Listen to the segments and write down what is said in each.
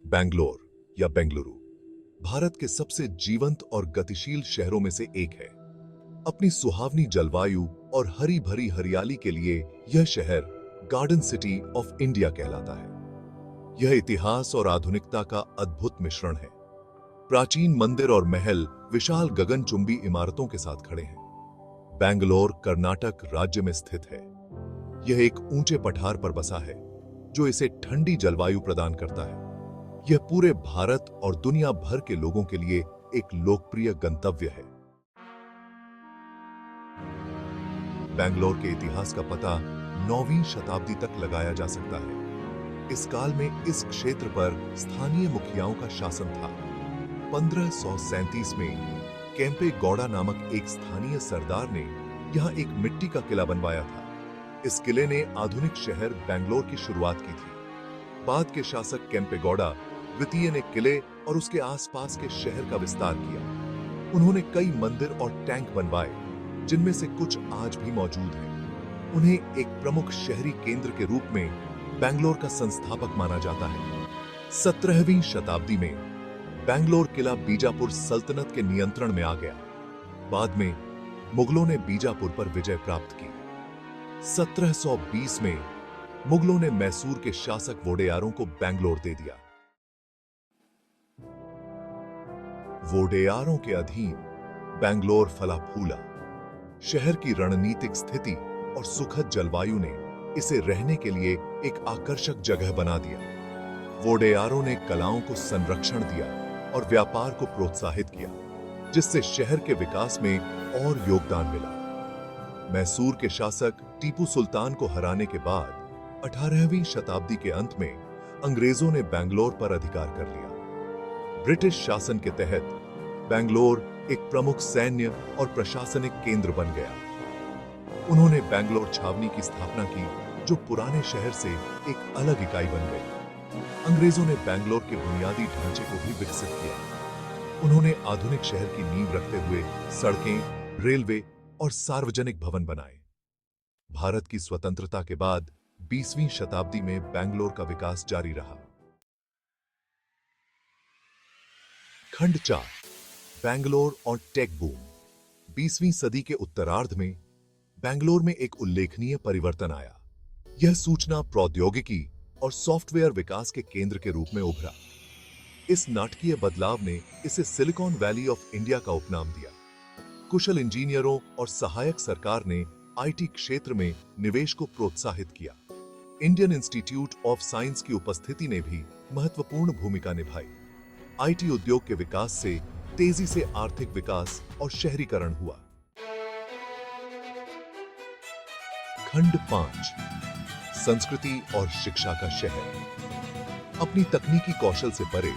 बैंगलोर या बेंगलुरु भारत के सबसे जीवंत और गतिशील शहरों में से एक है। अपनी सुहावनी जलवायु और हरी भरी हरियाली के लिए यह शहर गार्डन सिटी ऑफ इंडिया कहलाता है। यह इतिहास और आधुनिकता का अद्भुत मिश्रण है। प्राचीन मंदिर और महल विशाल गगनचुंबी इमारतों के साथ खड़े हैं। बैंगलोर कर्नाटक राज्य में स्थित है। यह एक ऊंचे पठार पर बसा है जो इसे ठंडी जलवायु प्रदान करता है। यह पूरे भारत और दुनिया भर के लोगों के लिए एक लोकप्रिय गंतव्य है। बैंगलोर के इतिहास का पता 9वीं शताब्दी तक लगाया जा सकता है। इस काल में इस क्षेत्र पर स्थानीय मुखियाओं का शासन था। 1537 में केम्पे गौड़ा नामक एक स्थानीय सरदार ने यहां एक मिट्टी का किला बनवाया था। इस किले ने आधुनिक शहर बैंगलोर की शुरुआत की थी। बाद के शासक केम्पे गौड़ा द्वितीय ने किले और उसके आसपास के शहर का विस्तार किया। उन्होंने कई मंदिर और टैंक बनवाए, जिनमें से कुछ आज भी मौजूद हैं। उन्हें एक प्रमुख शहरी केंद्र के रूप में बैंगलोर का संस्थापक माना जाता है। 17वीं शताब्दी में बैंगलोर किला बीजापुर सल्तनत के नियंत्रण में आ गया। बाद में मुगलों ने बीजापुर पर विजय प्राप्त की। 1720 में मुगलों ने मैसूर के शासक वोडेयारों को बैंगलोर दे दिया। वोडेयारों के अधीन बैंगलोर फला फूला। शहर की रणनीतिक स्थिति और सुखद जलवायु ने इसे रहने के लिए एक आकर्षक जगह बना दिया। वोडेयारों ने कलाओं को संरक्षण दिया और व्यापार को प्रोत्साहित किया, जिससे शहर के विकास में और योगदान मिला। मैसूर के शासक टीपू सुल्तान को हराने के बाद 18वीं शताब्दी के अंत में अंग्रेजों ने बैंगलोर पर अधिकार कर लिया। ब्रिटिश शासन के तहत बैंगलोर एक प्रमुख सैन्य और प्रशासनिक केंद्र बन गया। उन्होंने बैंगलोर छावनी की स्थापना की, जो पुराने शहर से एक अलग इकाई बन गई। अंग्रेजों ने बैंगलोर के बुनियादी ढांचे को भी विकसित किया। उन्होंने आधुनिक शहर की नींव रखते हुए सड़कें, रेलवे और सार्वजनिक भवन बनाए। भारत की स्वतंत्रता के बाद 20वीं शताब्दी में बैंगलोर का विकास जारी रहा। खंड 4 बैंगलोर और टेक बूम। 20वीं सदी के उत्तरार्ध में बैंगलोर में एक उल्लेखनीय परिवर्तन आया। यह सूचना प्रौद्योगिकी और सॉफ्टवेयर विकास के केंद्र के रूप में उभरा। इस नाटकीय बदलाव ने इसे सिलिकॉन वैली ऑफ इंडिया का उपनाम दिया। कुशल इंजीनियरों और सहायक सरकार ने आईटी क्षेत्र में निवेश को प्रोत्साहित किया। इंडियन इंस्टीट्यूट ऑफ साइंस की उपस्थिति ने भी महत्वपूर्ण भूमिका निभाई। आईटी उद्योग के विकास से तेजी से आर्थिक विकास और शहरीकरण हुआ। खंड 5 संस्कृति और शिक्षा का शहर। अपनी तकनीकी कौशल से परे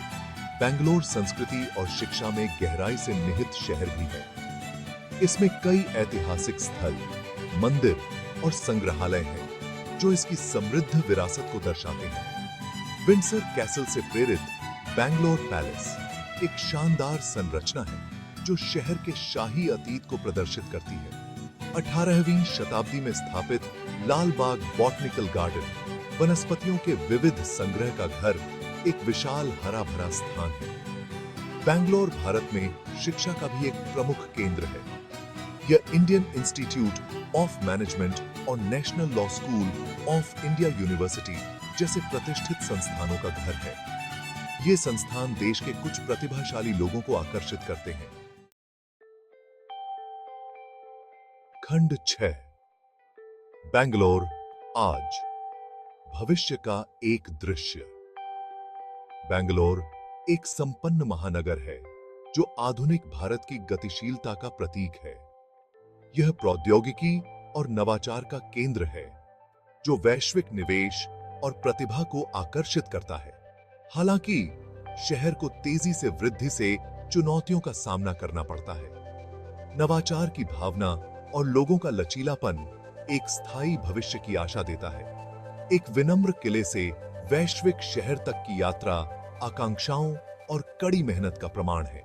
बैंगलोर संस्कृति और शिक्षा में गहराई से निहित शहर भी है। इसमें कई ऐतिहासिक स्थल, मंदिर और संग्रहालय हैं, जो इसकी समृद्ध विरासत को दर्शाते हैं। विंडसर कैसल से प्रेरित बैंगलोर पैलेस एक शानदार संरचना है, जो शहर के शाही अतीत को प्रदर्शित करती है। 18वीं शताब्दी में स्थापित लाल बाग बॉटनिकल गार्डन वनस्पतियों के विविध संग्रह का घर एक विशाल हरा भरा स्थान है। बैंगलोर भारत में शिक्षा का भी एक प्रमुख केंद्र है। यह इंडियन इंस्टीट्यूट ऑफ मैनेजमेंट और national law school of India university जैसे प्रतिष्ठित संस्थानों का घर है। ये संस्थान देश के कुछ प्रतिभाशाली लोगों को आकर्षित करते हैं। खंड 6 बैंगलोर आज, भविष्य का एक दृश्य। बैंगलोर एक संपन्न महानगर है, जो आधुनिक भारत की गतिशीलता का प्रतीक है। यह प्रौद्योगिकी और नवाचार का केंद्र है, जो वैश्विक निवेश और प्रतिभा को आकर्षित करता है। हालांकि शहर को तेजी से वृद्धि से चुनौतियों का सामना करना पड़ता है। नवाचार की भावना और लोगों का लचीलापन एक स्थायी भविष्य की आशा देता है। एक विनम्र किले से वैश्विक शहर तक की यात्रा आकांक्षाओं और कड़ी मेहनत का प्रमाण है।